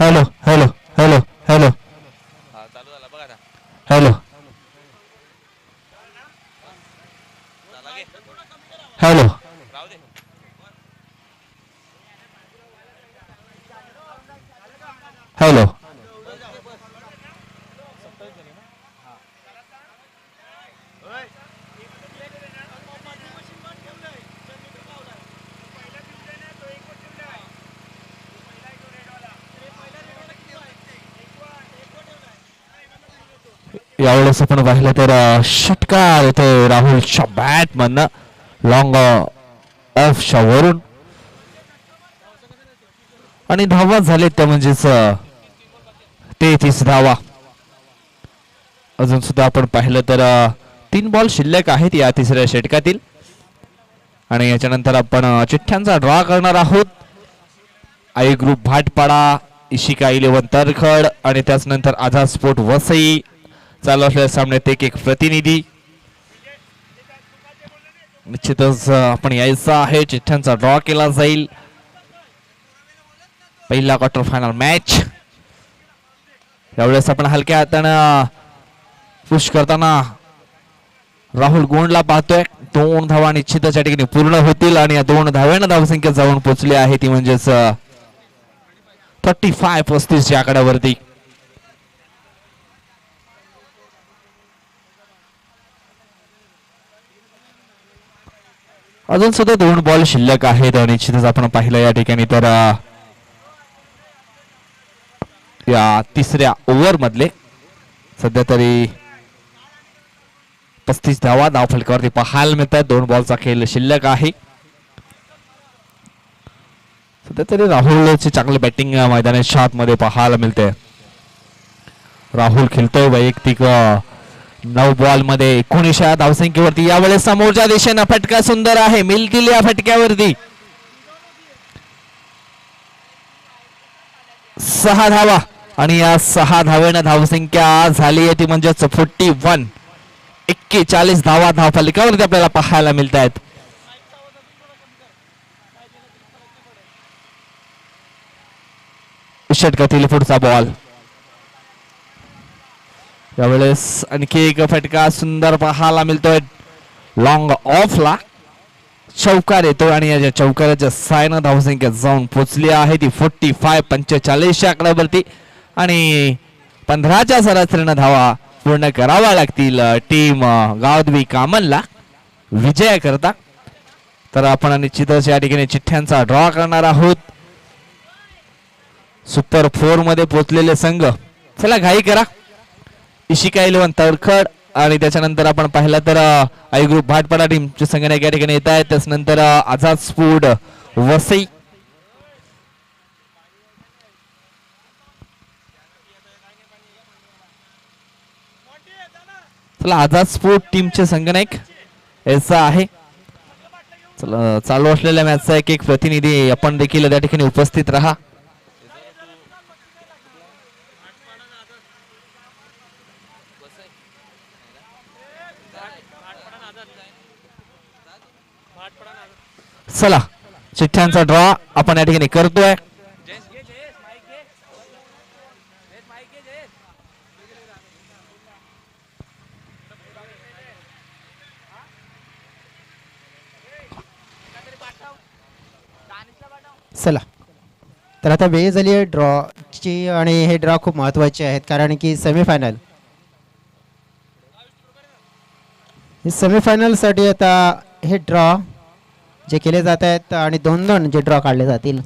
Hello hello hello hello हा चालू झाला बघा आता. हॅलो झाला गे हॅलो राहू दे. हॅलो बस बस बस 27 झाले ना. हा ओय मशीन बंद ठेवलंय जनरेटर लावलाय. पहिला दिवसाने तो एक वर ठेवलाय. तो पहिला एक रेडवाला ते पहिला रेडवाला किती आहे एक वर ठेवलाय. यावेळेस आपण पाहिलं तर षटकार येतो राहुलच्या बॅट मधनं लॉंग ऑफच्या वरून आणि धावा झाले त्या म्हणजेच 33 धावा. अजून सुद्धा आपण पाहिलं तर 3 बॉल शिल्लक आहेत या तिसऱ्या षटकातील आणि याच्यानंतर आपण चिठ्ठ्यांचा ड्रॉ करणार आहोत. आई ग्रुप भाटपाडा, इशिका 11 तरखड आणि त्याचनंतर आझाद स्पोर्ट वसई चालू असलेल्या सामन्यात एक प्रतिनिधी. निश्चितच आपण यायचं आहे. चिठ्ठ्यांचा ड्रॉ केला जाईल. पहिला क्वार्टर फायनल मॅच यावेळेस आपण हलक्या हातानं पुश करताना राहुल गोंडला पाहतोय. 2 धावा निश्चितच या ठिकाणी पूर्ण होतील आणि या 2 धाव्यानं धावसंख्या जाऊन पोहोचली आहे ती म्हणजेच 35-35 या आकड्यावरती. अजून सुद्धा 2 बॉल शिल्लक आहेत. निश्चितच आपण पाहिलं या ठिकाणी तर या तिसऱ्या ओव्हर मधले सध्या तरी 35 धावा धाव फलकावरती पाहायला मिळतात. 2 बॉलचा खेळ शिल्लक आहे. सध्या तरी राहुलची चांगली बॅटिंग मैदानाच्या आतमध्ये पाहायला मिळते. राहुल खेळतोय वैयक्तिक 9 बॉल मध्ये 19 धावसंख्येवरती. यावेळेस समोरच्या दिशेनं फटका सुंदर आहे. मिळतील या फटक्यावरती 6 धावा आणि या 6 धावेनं धावसंख्या झाली आहे ती म्हणजेच 41. 41 धावा धाव फलकावरती आपल्याला पाहायला मिळत आहेत. षटकातील पुढचा बॉल यावेळेस आणखी एक फटका सुंदर पाहायला मिळतोय. लॉंग ऑफला चौकार येतो आणि या चौकाराच्या सायनं धावसंख्या जाऊन पोचली आहे ती 45 आकड्यावरती आणि 15च्या सरासरीनं धावा पूर्ण करावा लागतील टीम गावदवी कामनला विजयाकरता. तर आपण निश्चितच या ठिकाणी चिठ्ठ्यांचा ड्रॉ करणार आहोत. सुपर 4 मध्ये पोचलेले संघ चला घाई करा. इशिका 11 तरखड आणि त्याच्यानंतर आपण पाहिलं तर आई ग्रुप भाटपाडा टीमचे संघटक या ठिकाणी येत आहेत. त्याच्यानंतर आझाद स्पोर्ट वसई चला आझाद स्पोर्ट टीमचे संघटक याचा आहे. चला चालू असलेल्या मॅचचा एक प्रतिनिधी आपण देखील त्या ठिकाणी उपस्थित राहा. चला चिठ्ठ्यांचा ड्रॉ आपण या ठिकाणी करतोय. चला तर आता वेळ झाली आहे ड्रॉची आणि हे ड्रॉ खूप महत्त्वाचे आहेत कारण की सेमीफायनलसाठी आता हे ड्रॉ जे केले जात आहेत आणि 2-2 जे ड्रॉ काढले जातील.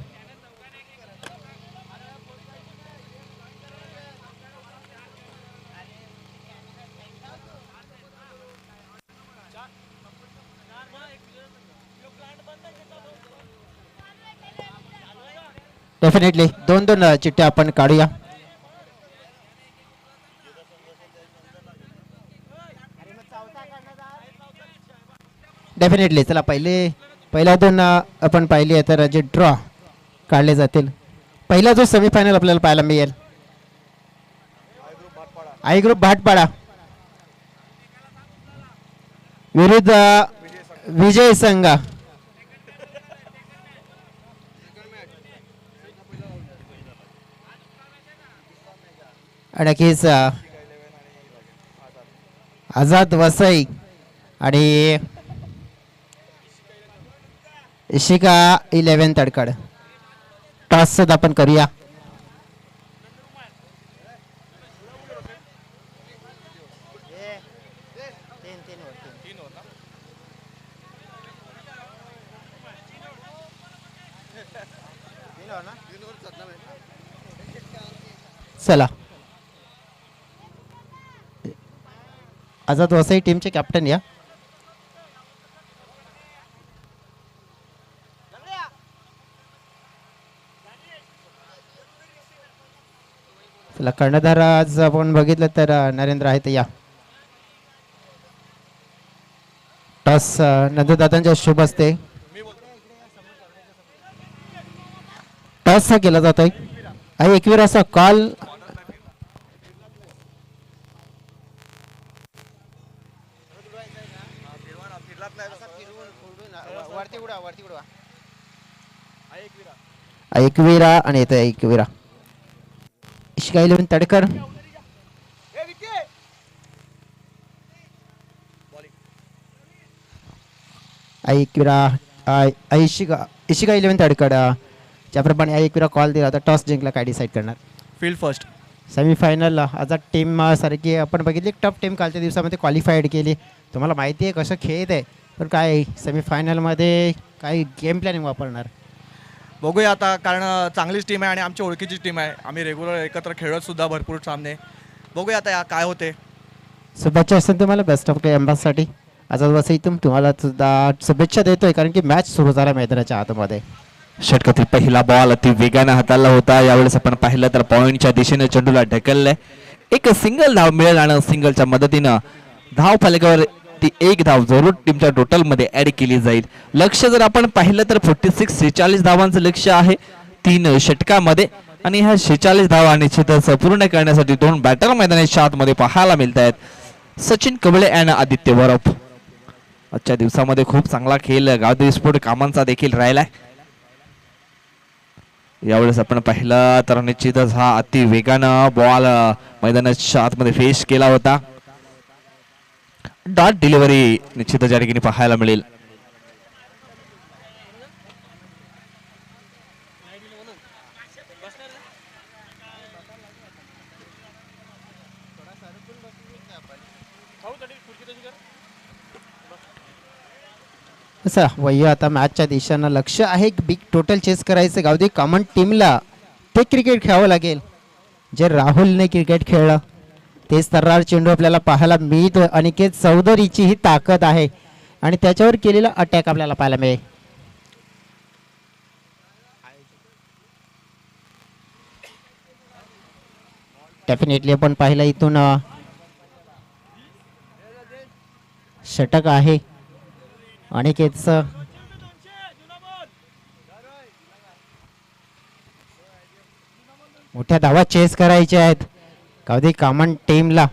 डेफिनेटली 2-2 चिठ्ठ्या आपण काढूया. डेफिनेटली चला पहिल्या 2 आपण पाहिली आहे तर जे ड्रॉ काढले जातील. पहिला जो सेमीफायनल आपल्याला पाहायला मिळेल आई ग्रुप भाटपाडा विरुद्ध विजय संघ. नक्कीच आझाद वसई आणि इशिका 11 तडकड. टॉस आपण करूया. चला आझाद वसई टीमचे कॅप्टन या. चला कर्णधार आज आपण बघितलं तर नरेंद्र आहेत या. टॉस नंदुदादांच्या शुभ असते. टॉस हा केला जातोय. एकवीर असा कॉल एकवीरा आणि येतो एकवीरा. इशिका 11 तडकर. इशिका 11 तडकड. ज्याप्रमाणे एकवीरा कॉल दिला होता. टॉस जिंकला, काय डिसाईड करणार? Field first. सेमीफायनल आज टीम सारखी आपण बघितली टफ टीम कालच्या दिवसामध्ये क्वालिफाईड केली. तुम्हाला माहिती आहे कसं खेळत आहे, पण काय सेमीफायनलमध्ये काही गेम प्लॅनिंग वापरणार? बघूया आता, कारण चांगलीच टीम आहे आणि आमची ओळखीची टीम आहे. आम्ही रेग्युलर एकत्र खेळत सुद्धा भरपूर सामने. बघूया आता काय होते. शुभेच्छा असतील तुम्हाला बेस्ट ऑफ साठी. आझाद वसईतून तुम्हाला सुद्धा शुभेच्छा देतोय, कारण की मॅच सुरू झाला मैदानाच्या आतमध्ये. षटकातील पहिला बॉल अति वेगाने हाताळला होता. यावेळेस आपण पाहिलं तर पॉइंटच्या दिशेने चेंडूला ढकललंय. एक सिंगल धाव मिळेल आणि सिंगलच्या मदतीनं धाव फलकावर ती एक धाव जरूर टीमच्या टोटल मध्ये ऍड केली जाईल. लक्ष जर आपण पाहिलं तर 46 धावांचं लक्ष आहे 3 षटकामध्ये आणि ह्या 46 धावा निश्चितच पूर्ण करण्यासाठी 2 बॅटर मैदानाच्या आतमध्ये पाहायला मिळत आहेत. सचिन कबळे आणि आदित्य वरप. आजच्या दिवसामध्ये खूप चांगला खेळ गावदेवी स्पोर्ट कामांचा देखील राहिलाय. यावेळेस आपण पाहिलं तर निश्चितच हा अति वेगानं बॉल मैदानाच्या आतमध्ये फेस केला होता. डॉट डिलिव्हरी निश्चितच या ठिकाणी पाहायला मिळेल. असं वय आता मॅचच्या दिशेनं लक्ष आहे. बिग टोटल चेस करायचं गावदेवी कॉमन टीमला. ते क्रिकेट खेळावं लागेल जे राहुलने क्रिकेट खेळलं. तेच तर्रार चेंडू आपल्याला पाहायला मिळतो. अनिकेत चौधरीची ही ताकद आहे आणि त्याच्यावर केलेला अटॅक आपल्याला पाहायला मिळेल. डेफिनेटली आपण पाहिलं इथून षटक आहे अनिकेतचं. मोठ्या धावा चेस करायच्या आहेत गावदेवी कॉमन टीमला.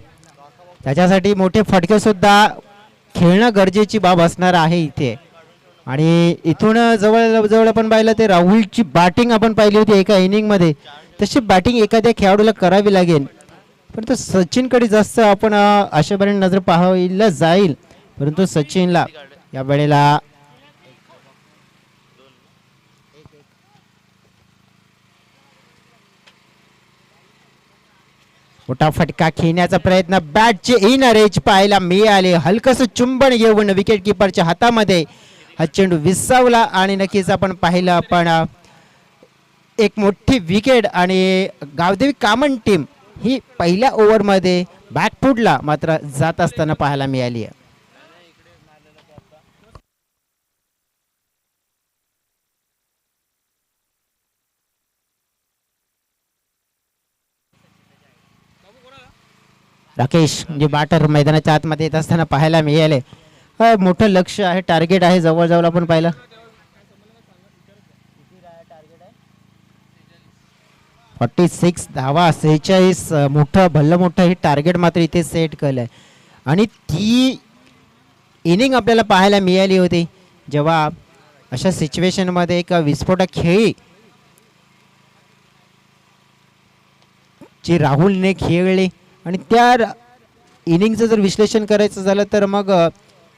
त्याच्यासाठी मोठे फटके सुद्धा खेळणं गरजेची बाब असणार आहे इथे. आणि इथून जवळ आपण पाहिलं ते राहुलची बॅटिंग आपण पाहिली होती एका इनिंगमध्ये. तशी बॅटिंग एखाद्या खेळाडूला करावी लागेल, परंतु सचिनकडे जास्त आपण अशा बरेच नजर पाहायला जाईल. परंतु सचिनला या वेळेला मोठा फटका खेळण्याचा प्रयत्न. बॅटचे इन रेज पाहायला मिळाले. हलकस चुंबन घेऊन विकेट किपरच्या हातामध्ये हा चेंडू विसावला आणि नक्कीच आपण पाहिलं आपण एक मोठी विकेट. आणि गावदेवी कॉमन टीम ही पहिल्या ओव्हरमध्ये बॅकफुटला मात्र जात असताना पाहायला मिळाली आहे. राकेश म्हणजे बॅटर मैदानाच्या आतमध्ये येत असताना पाहायला मिळाले. मोठं लक्ष आहे, टार्गेट आहे. जवळ आपण पाहिलं 46 धावा 46 मोठं भल्लं मोठं हे टार्गेट मात्र इथे सेट केलंय. आणि ती इनिंग आपल्याला पाहायला मिळाली होती जेव्हा अशा सिच्युएशनमध्ये एक विस्फोटक खेळी जी राहुलने खेळली आणि त्या इनिंगचं जर विश्लेषण करायचं झालं तर मग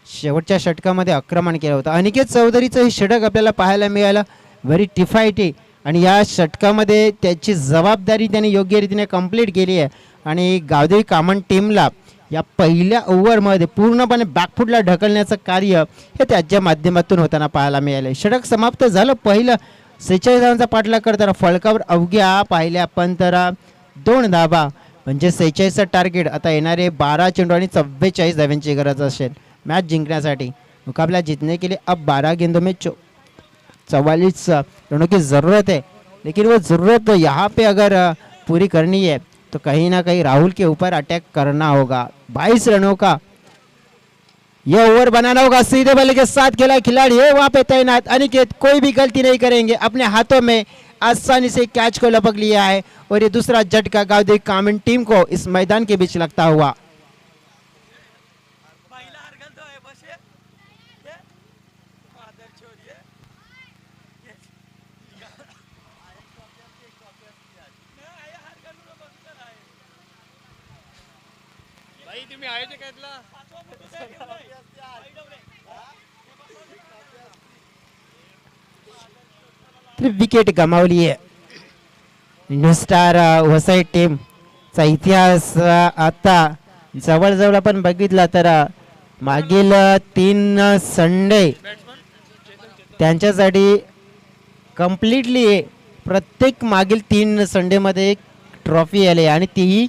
शेवटच्या षटकामध्ये आक्रमण केलं होतं. अनिकेत चौधरीचं हे षटक आपल्याला पाहायला मिळालं, व्हेरी टिफायटी, आणि या षटकामध्ये त्याची जबाबदारी त्याने योग्य रीतीने कंप्लीट केली आहे. आणि गावदेवी कामन टीमला या पहिल्या ओव्हरमध्ये पूर्णपणे बॅकफुटला ढकलण्याचं कार्य हे त्याच्या माध्यमातून होताना पाहायला मिळालं. षटक समाप्त झालं पहिलं. 46 धावांचा पाठलाग करताना फलकावर अवघ्या पाहिल्या आपण तर 2 धावा, म्हणजे 46चं टार्गेट. आता येणारे 12 चेंडू आणि 44 धावांची गरज असेल मैच जिंकण्यासाठी. मुकाबला जीतने के लिए अब 12 गेंदों में 44 रनों की ज़रूरत है, लेकिन वो ज़रूरत यहाँ पे अगर पूरी करनी है तो कहीं ना कहीं राहुल के ऊपर अटैक करना होगा. 22 रनों का ये ओवर बनाना होगा. सीधे बल्ले के साथ खेला खिलाड़ी है वहाँ पे तैनात अनिकेत, कोई भी गलती नहीं करेंगे. अपने हाथों में आसानी से कैच को लपक लिया है और ये दूसरा झटका गावदेवी कामन टीम को इस मैदान के बीच लगता हुआ. तुम्ही आयोजक आहेत विकेट गमावली आहे. न्यू स्टार वसई टीमचा इतिहास आता जवळजवळ आपण बघितला तर मागील 3 संडे त्यांच्यासाठी कम्प्लिटली प्रत्येक मागील 3 संडेमध्ये एक ट्रॉफी आली आणि तीही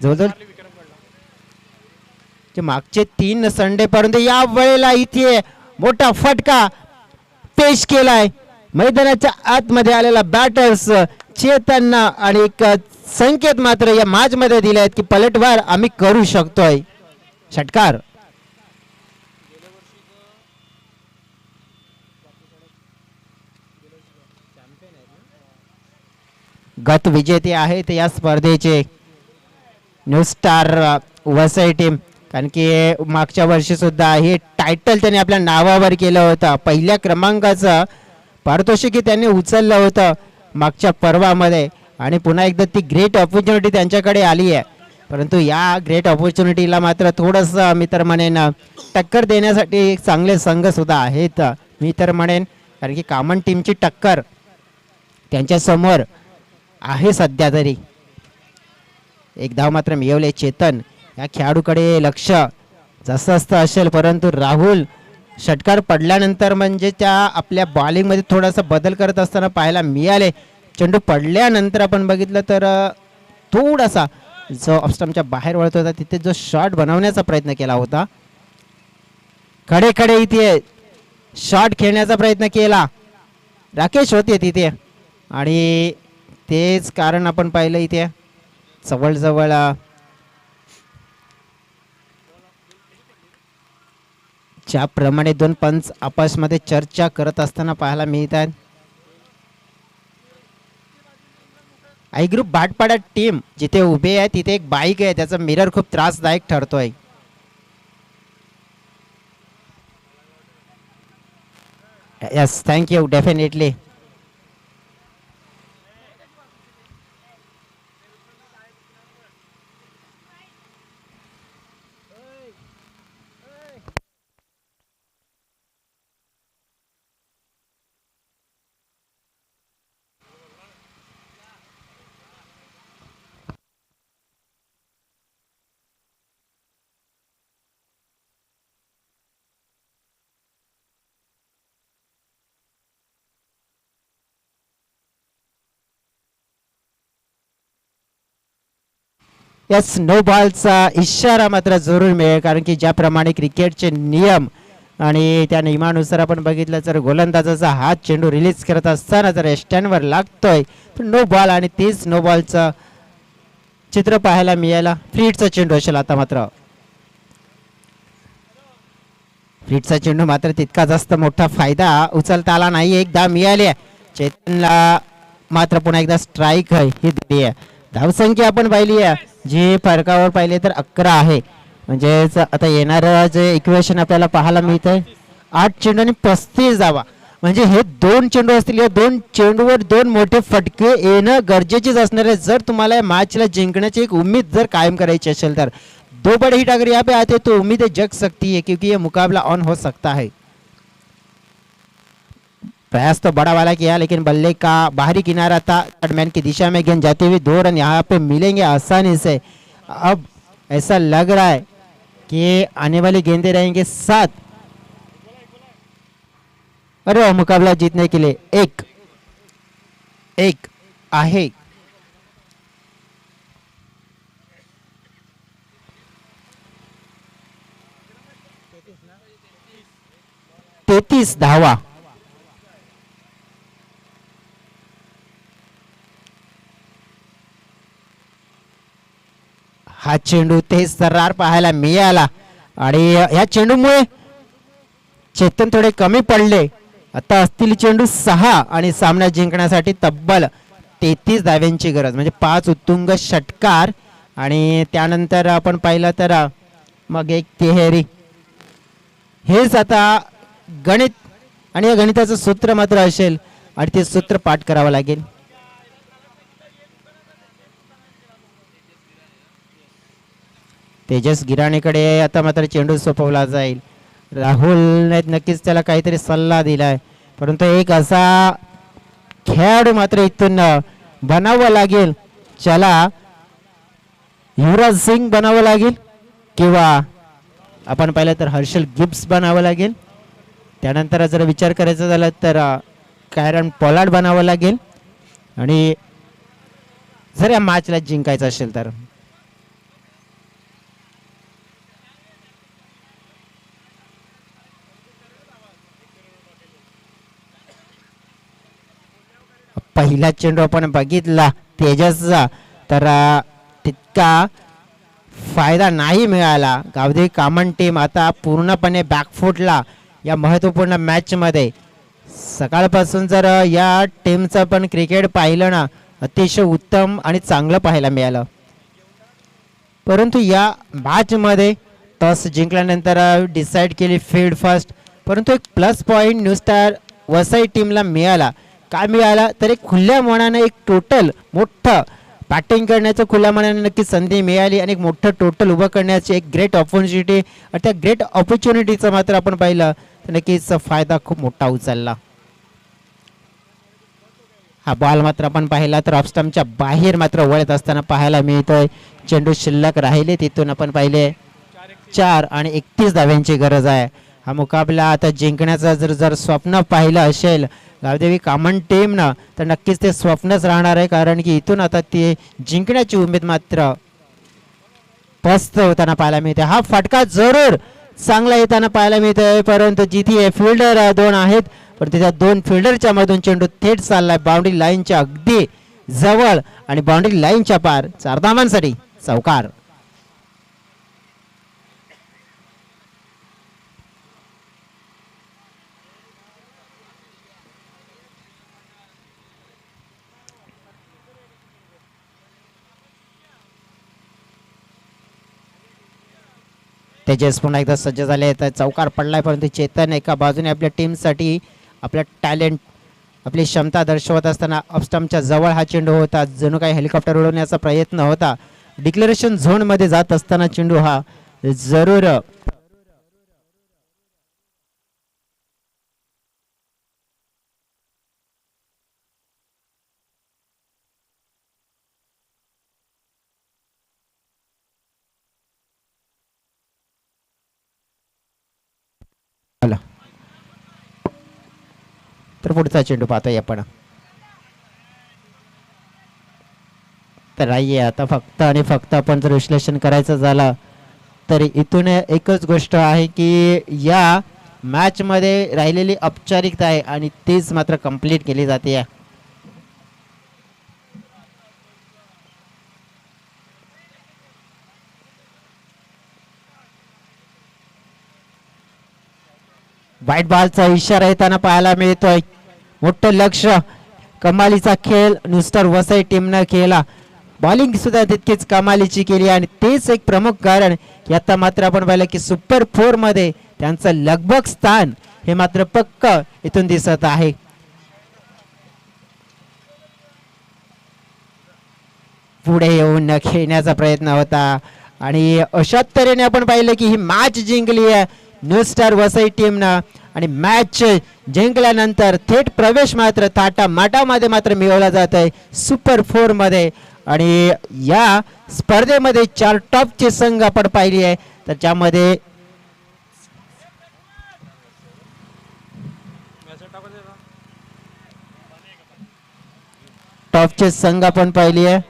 जवळजवळ मागचे 3 संडे पर्यंत. या वेळेला इथे मोठा फटका पेश केलाय. मैदानाच्या आतमध्ये आलेला बॅटर्स चेतनना आणि एक संकेत मात्र या मॅच मध्ये दिले आहेत की पलटवार आम्ही करू शकतोय. षटकार गत विजेते आहेत या स्पर्धेचे न्यू स्टार वसई टीम, कारण की मागच्या वर्षी सुद्धा हे टायटल त्यांनी आपल्या नावावर केलं होतं. पहिल्या क्रमांकाचं पारितोषिक त्यांनी उचललं होतं मागच्या पर्वामध्ये आणि पुन्हा एकदा ती ग्रेट ऑपॉर्च्युनिटी त्यांच्याकडे आली आहे. परंतु या ग्रेट ऑपॉर्च्युनिटीला मात्र थोडंसं मी तर म्हणेन टक्कर देण्यासाठी चांगले संघ सुद्धा आहेत मी तर म्हणेन, कारण की कामन टीमची टक्कर त्यांच्यासमोर आहे सध्या तरी. एक धाव मात्र मिळवले चेतन. या खेळाडूकडे लक्ष जसं असेल, परंतु राहुल षटकार पडल्यानंतर म्हणजे त्या आपल्या बॉलिंगमध्ये थोडासा बदल करत असताना पाहायला मिळाले. चेंडू पडल्यानंतर आपण बघितलं तर थोडासा जो ऑफस्टंपच्या बाहेर वळत होता तिथे जो शॉट बनवण्याचा प्रयत्न केला होता, खडे खडे इथे शॉट खेळण्याचा प्रयत्न केला. राकेश होते तिथे आणि तेच कारण आपण पाहिलं इथे जवळजवळ ज्याप्रमाणे 2 पंच आपसमध्ये चर्चा करत असताना पाहायला मिळत आहेत. आय ग्रुप भाटपाडा टीम जिथे उभे आहे तिथे एक बाईक आहे, त्याचा मिरर खूप त्रासदायक ठरतोय. Yes, thank you, definitely. Yes, no बॉलचा इशारा मात्र जरूर मिळेल, कारण की ज्याप्रमाणे क्रिकेटचे नियम आणि त्या नियमानुसार आपण बघितलं तर गोलंदाजाचा हात चेंडू रिलीज करत असताना जर स्टँडवर लागतोय तर नो बॉल, आणि तेच नो बॉलचं चित्र पाहायला मिळाला. फ्रीटचा चेंडू असेल आता मात्र. फ्रीटचा चेंडू मात्र तितका जास्त मोठा फायदा उचलता आला नाही. एकदा मिळाले चेतनला मात्र पुन्हा एकदा स्ट्राईक ही दिली आहे. धावसंख्या आपण पाहिली आहे जी फरकावर पाहिले तर 11 आहे. म्हणजेच आता येणारं जे इक्वेशन आपल्याला पाहायला मिळतंय 8 चेंडू आणि 35 धावा, म्हणजे हे दोन चेंडू असतील, या दोन चेंडूवर दोन मोठे फटके येणं गरजेचेच असणार आहे जर तुम्हाला या मॅचला जिंकण्याची एक उम्मीद जर कायम करायची असेल तर. दो बड़े हिट अगर यहाँ पे आते तो उम्मीदें जग सकती है क्योंकि ये मुकाबला ऑन हो सकता है. प्रयास तो बड़ा वाला किया लेकिन बल्ले का बाहरी किनारा था, बैट्समैन की दिशा में गेंद जाते हुए 2 रन यहाँ पे मिलेंगे आसानी से. अब ऐसा लग रहा है कि आने वाली गेंदें रहेंगे 7 और वो मुकाबला जीतने के लिए एक आहे. तेहतीस धावा. हा चेंडू ते सर्रार पाहायला मिळाला आणि या चेंडूमुळे चेतन थोडे कमी पडले. आता असतील चेंडू 6 आणि सामना जिंकण्यासाठी तब्बल 33 धाव्यांची गरज, म्हणजे 5 उत्तुंग षटकार आणि त्यानंतर आपण पाहिलं तर मग एक तिहेरी. हेच आता गणित आणि या गणिताचं सूत्र मात्र असेल आणि ते सूत्र पाठ करावं लागेल. तेजस गिराणीकडे आता मात्र चेंडू सोपवला जाईल. राहुलने नक्कीच त्याला काहीतरी सल्ला दिलाय, परंतु एक असा खेळाडू मात्र इथून बनावं लागेल, ज्याला युवराज सिंग बनावं लागेल किंवा आपण पाहिलं तर हर्षल गिब्स बनावं लागेल. त्यानंतर जर विचार करायचा झाला तर कायरन पोलार्ड बनावं लागेल आणि जर या मॅचला जिंकायचं असेल तर. पहिला चेंडू आपण बघितला तेजसचा तर तितका फायदा नाही मिळाला. गावदेवी कामन टीम आता पूर्णपणे बॅकफुटला या महत्त्वपूर्ण मॅचमध्ये. सकाळपासून जर या टीमचं पण क्रिकेट पाहिलं ना अतिशय उत्तम आणि चांगलं पाहायला मिळालं, परंतु या मॅचमध्ये टॉस जिंकल्यानंतर डिसाईड केली फील्ड फर्स्ट, परंतु एक plus point new star Vasai टीमला मिळाला. काय मिळाला तर एक खुल्या मनाने एक टोटल मोठं बॅटिंग करण्याचं खुल्या मनाने नक्की संधी मिळाली आणि एक मोठं टोटल उभं करण्याची एक ग्रेट ऑपॉर्च्युनिटी. आणि त्या ग्रेट ऑपॉर्च्युनिटीचं मात्र आपण पाहिलं तर नक्कीच फायदा खूप मोठा उचलला. हा बॉल मात्र आपण पाहिला तर ऑफस्टम्पच्या बाहेर मात्र वळत असताना पाहायला मिळतोय. चेंडू शिल्लक राहिले तिथून आपण पाहिले 4 आणि 31 धाव्यांची गरज आहे. हा मुकाबला आता जिंकण्याचं जर स्वप्न पाहिलं असेल गावदेवी कामन टीमनं तर नक्कीच ते स्वप्नच राहणार आहे, कारण की इथून आता ते जिंकण्याची उमेद मात्र पस्त होताना पाहायला मिळते. हा फटका जरूर चांगला येताना पाहायला मिळतोय, परंतु जिथे फिल्डर 2 आहेत पण त्याच्या 2 फिल्डरच्या मधून चेंडू थेट चाललाय बाउंड्री लाईनच्या अगदी जवळ आणि बाउंड्री लाईनच्या पार. 4 धावांसाठी चौकार. तेजस पुन्हा एकदा सज्ज झाले तर चौकार पडलाय, परंतु चेतन एका बाजूने आपल्या टीमसाठी आपलं टॅलेंट आपली क्षमता दर्शवत असताना ऑफस्टम्पच्या जवळ हा चेंडू होता. जणू काही हेलिकॉप्टर उडवण्याचा प्रयत्न होता. डिक्लेरेशन झोनमध्ये जात असताना चेंडू हा जरूर तर पुढचा चेंडू पाहतोय आपण. तर नाहीये आता फक्त आणि फक्त आपण जर विश्लेषण करायचं झालं तर इथून एकच गोष्ट आहे की या मॅच मध्ये राहिलेली औपचारिकता आहे आणि तीच मात्र कंप्लीट केली जाते. व्हाईट बॉलचा इशारा येताना पाहायला मिळतोय. मोठं लक्ष कमालीचा खेळ नुस्टर वसई टीमनं केला. बॉलिंग सुद्धा तितकीच कमालीची केली आणि तेच एक प्रमुख कारण की आता मात्र आपण पाहिलं की सुपर 4 मध्ये त्यांचं लगभग स्थान हे मात्र पक्क इथून दिसत आहे. पुढे येऊन खेळण्याचा प्रयत्न होता आणि अशा तऱ्हेने आपण पाहिलं की ही मॅच जिंकली आहे न्यू स्टार वसई टीमनं. आणि मॅच जिंकल्यानंतर थेट प्रवेश मात्र थाटा माटामध्ये मात्र मिळवला जात आहे सुपर 4 मध्ये. आणि या स्पर्धेमध्ये 4 टॉपचे संघ आपण पाहिली आहे तर ज्यामध्ये टॉपचे संघ आपण पाहिली आहे.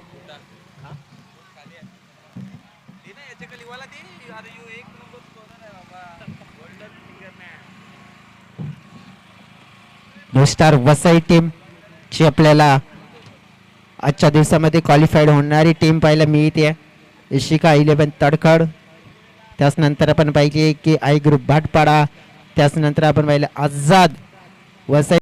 न्यू स्टार वसई टीम ची आपल्याला आजच्या दिवसामध्ये क्वालिफाईड होणारी टीम पाहायला मिळते. इशिका 11 तडखड, त्याचनंतर आपण पाहिजे की आय ग्रुप भाटपाडा, त्याचनंतर आपण पाहिलं आझाद वसई